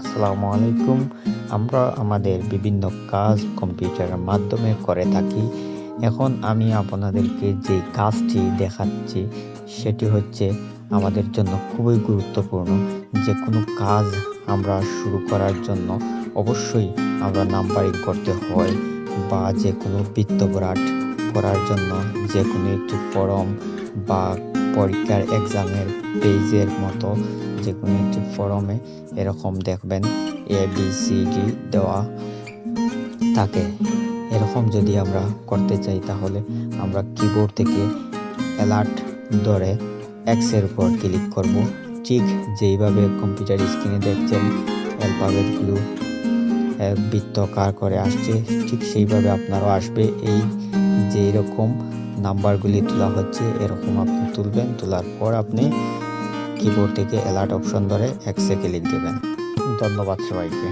আসসালামু আলাইকুম। আমরা আমাদের বিভিন্ন কাজ কম্পিউটারের মাধ্যমে করে থাকি। এখন আমি আপনাদেরকে যে কাজটি দেখাচ্ছি সেটি হচ্ছে আমাদের জন্য খুবই গুরুত্বপূর্ণ। যে কোনো কাজ আমরা শুরু করার জন্য অবশ্যই আমরা নাম্বারিং করতে হয়, বা যে কোনো বৃত্তভরাট করার জন্য যে কোনো একটি ফর্ম বা পরীক্ষার এক্সামের পেজের মতো যে কোনো একটি ফর্মে এরকম দেখবেন ABCD দেওয়া থাকে। এরকম যদি আমরা করতে চাই তাহলে আমরা কিবোর্ড থেকে অ্যালার্ট ধরে এক্সের উপর ক্লিক করব। ঠিক যেইভাবে কম্পিউটার স্ক্রিনে দেখছেন অ্যালফাবেটগুলো বৃত্তাকার করে আসছে, ঠিক সেইভাবে আপনারও আসবে। এই যে এরকম নাম্বারগুলি তোলা হচ্ছে এরকম আপনি তুলবেন। তোলার পর আপনি কিবোর্ড থেকে অ্যালার্ট অপশন ধরে এক্সে ক্লিক দেবেন। ধন্যবাদ সবাইকে।